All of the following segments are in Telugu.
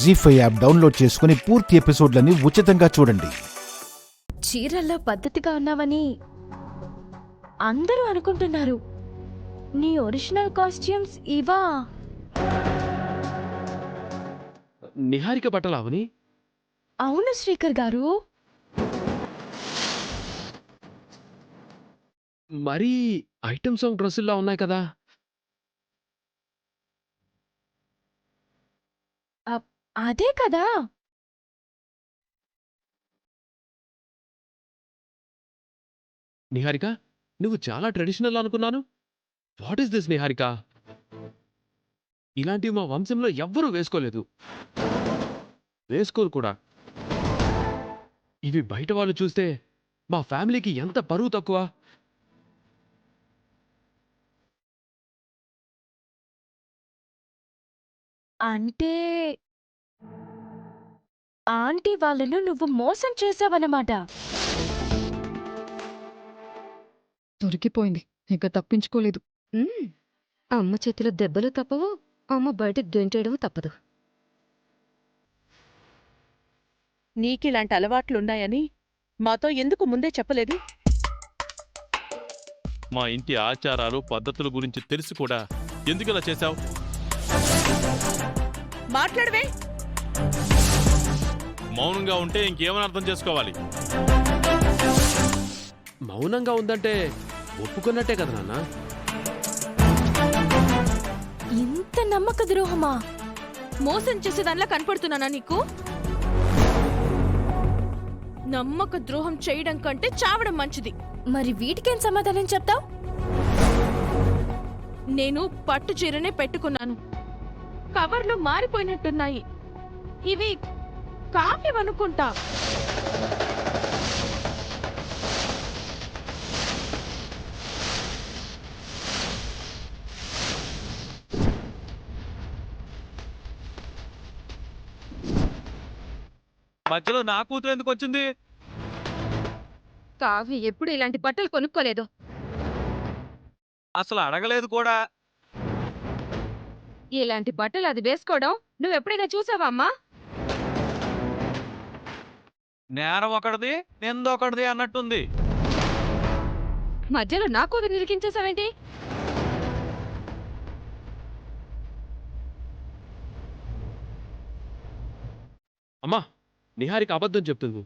జీ5 యాప్ డౌన్లోడ్ చేసుకుని పూర్తి ఎపిసోడ్లని ఉచితంగా చూడండి. చీరల్లో పద్ధతిగా ఉన్నావని అందరూ అనుకుంటున్నారు. నీ ఒరిజినల్ కాస్ట్యూమ్స్ ఇవా? నిహారిక బట్టలావని? అవును శ్రీకర్ గారు. మరీ ఐటమ్ సాంగ్ డ్రెస్సుల్లా ఉన్నాయి కదా. అదే కదా. నిహారిక, నువ్వు చాలా ట్రెడిషనల్ అనుకున్నాను. What is this Niharika? ఇలాంటివి మా వంశంలో ఎవ్వరూ వేసుకోలేదు, వేసుకోరు కూడా. ఇవి బయట వాళ్ళు చూస్తే మా ఫ్యామిలీకి ఎంత పరువు తక్కువ. అంటే ఆంటీ వాళ్ళను నువ్వు మోసం చేసావన్నమాట. దొరికిపోయింది, ఇక తప్పించుకోలేదు. అమ్మ చేతిలో దెబ్బలు తప్పవు, అమ్మ బయట దొంటేయడం తప్పదు. నీకిలాంటి అలవాట్లున్నాయని మాతో ఎందుకు ముందే చెప్పలేదు? మా ఇంటి ఆచారాలు పద్ధతుల గురించి తెలిసి కూడా ఎందుకు ఇలా చేశావు? మాట్లాడవే. మౌనంగా ఉంటే ఇంకేమని అర్థం చేసుకోవాలి? మౌనంగా ఉందంటే ఒప్పుకున్నట్టే కదా నాన్న. ఇంత నమ్మక ద్రోహమా? మోసం చేసేదానిలా కనపడుతున్నానా నీకు? నమ్మక ద్రోహం చేయడం కంటే చావడం మంచిది. మరి వీటికేం సమాధానం చెప్తావు? నేను పట్టు చీరనే పెట్టుకున్నాను, కవర్లు మారిపోయినట్టున్నాయి. ఇవి కావ్యమనుకుంటా. మధ్యలో నా కూతురు ఎందుకు వచ్చింది? కావ్య ఎప్పుడు ఇలాంటి బట్టలు కొనుక్కోలేదు. అసలు అడగలేదు కూడా. ఇలాంటి బట్టలు అది వేసుకోవడం నువ్వెప్పుడైనా చూసావా అమ్మా? నేరం ఒకటిది, నిందొకటిది అన్నట్టుంది. మధ్యలో నా కూతురు నిరికించేసావేంటి? అమ్మా, నిహారిక అబద్ధం చెప్తుంది.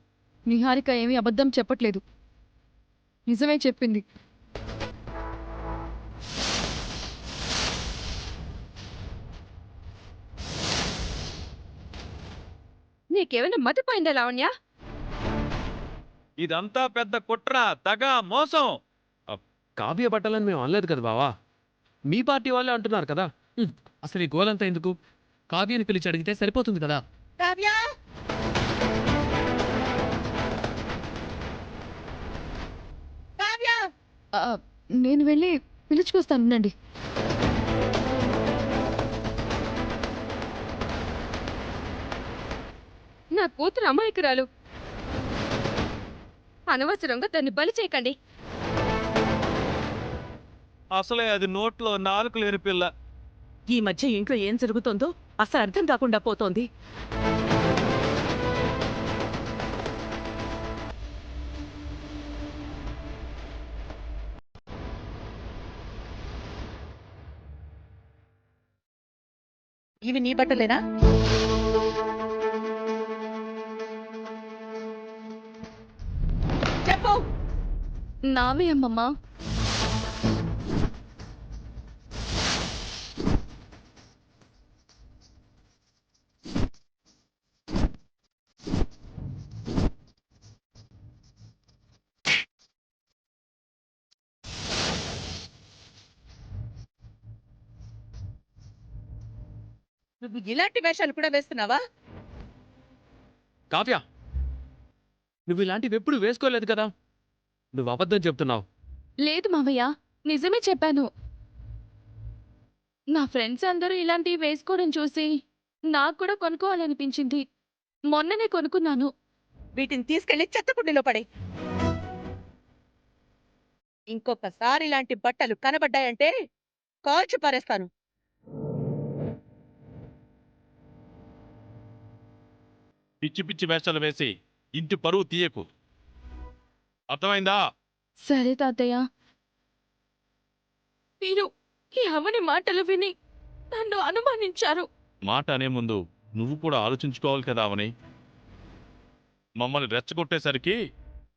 నిహారిక ఏమీ అబద్ధం చెప్పట్లేదు, నిజమే చెప్పింది. నీకేమైనా మతిపోయిందా లావణ్య? ఇదంతా పెద్ద కుట్ర, దగ, మోసం. కావ్య బట్టలని మేము అనలేదు కదా బావా, మీ పార్టీ వాళ్ళే అంటున్నారు కదా. అసలు ఈ గోలంతా ఎందుకు? కావ్యని పిలిచి అడిగితే సరిపోతుంది కదా. కావ్య, కావ్య, నేను వెళ్ళి పిలుచుకొస్తాను, ఉండండి. నా కూతురు అమాయకురాలు, అనవసరంగా దాన్ని బలి చేయకండి. అసలే అది నోట్లో నాలుక లేని పిల్ల. ఈ మధ్య ఇంట్లో ఏం జరుగుతోందో అసలు అర్థం కాకుండా పోతోంది. ఇవి నీ బట్టలేనా? చెప్పు. నావే అమ్మమ్మా. నువ్వు ఇలాంటి వేషాలు కూడా వేస్తున్నావా? కావ్య, నువ్వు ఇలాంటివి ఎప్పుడు వేసుకోలేదు కదా, నువ్వు అబద్ధం చెప్తున్నావు. లేదు మావయ్య, నిజమే చెప్పాను. నా ఫ్రెండ్స్ అందరూ ఇలాంటివి వేసుకోవడం చూసి నాకు కూడా కొనుక్కోవాలనిపించింది. మొన్ననే కొనుక్కున్నాను. వీటిని తీసుకెళ్లి చెత్తకుండీలో పడే. ఇంకొకసారి ఇలాంటి బట్టలు కనబడ్డాయంటే కాల్చి పారేస్తాను. పిచ్చి పిచ్చి వేషాలు వేసి ఇంటి పరువు తీయకు. అర్థమైందా? సరే తాతయ్య. మీరు ఈ అవని మాటలు విని నన్ను అనుమానించారు. మాట అనే ముందు నువ్వు కూడా ఆలోచించుకోవాలి కదా అవని. మమ్మల్ని రెచ్చగొట్టేసరికి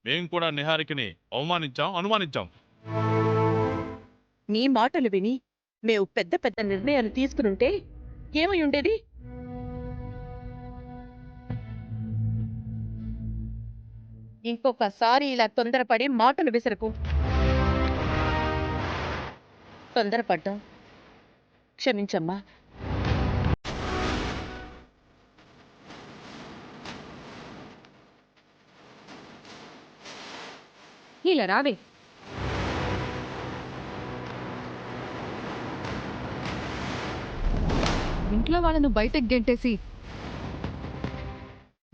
మేం కూడా నిహారికని అనుమానించాం. నీ మాటలు విని మేము పెద్ద పెద్ద నిర్ణయాలు తీసుకునుంటే ఏమై ఉండేది? ఇంకొకసారి ఇలా తొందరపడి మాటలు విసరకు. తొందరపడ్డాం, క్షమించమ్మా. ఇలా రావే. ఇంట్లో వాళ్ళను బయటకు గెంటేసి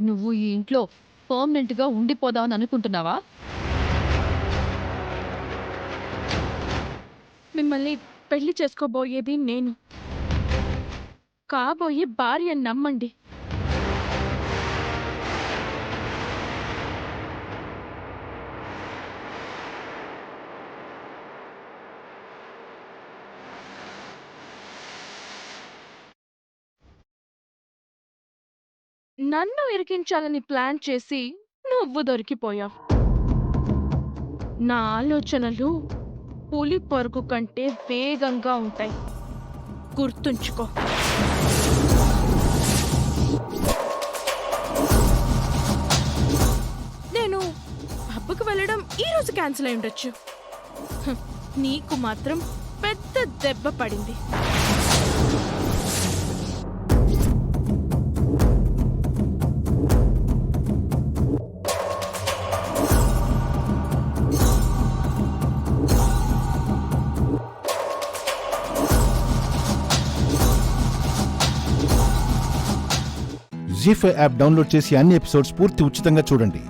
నువ్వు ఈ ఇంట్లో పర్మనెంట్ గా ఉండిపోదామని అనుకుంటున్నావా? మిమ్మల్ని పెళ్లి చేసుకోబోయేది నేను. కాబోయే భార్యని నమ్మండి. నన్ను ఇరికించాలని ప్లాన్ చేసి నువ్వు దొరికిపోయావు. నా ఆలోచనలు పులి పరుగు కంటే వేగంగా ఉంటాయి. గుర్తుంచుకో. నేను పబ్కి వెళ్ళడం ఈరోజు క్యాన్సిల్ అయి ఉండొచ్చు. నీకు మాత్రం పెద్ద దెబ్బ పడింది. జీ5 యాప్ డౌన్లోడ్ చేసి అన్ని ఎపిసోడ్స్ పూర్తి ఉచితంగా చూడండి.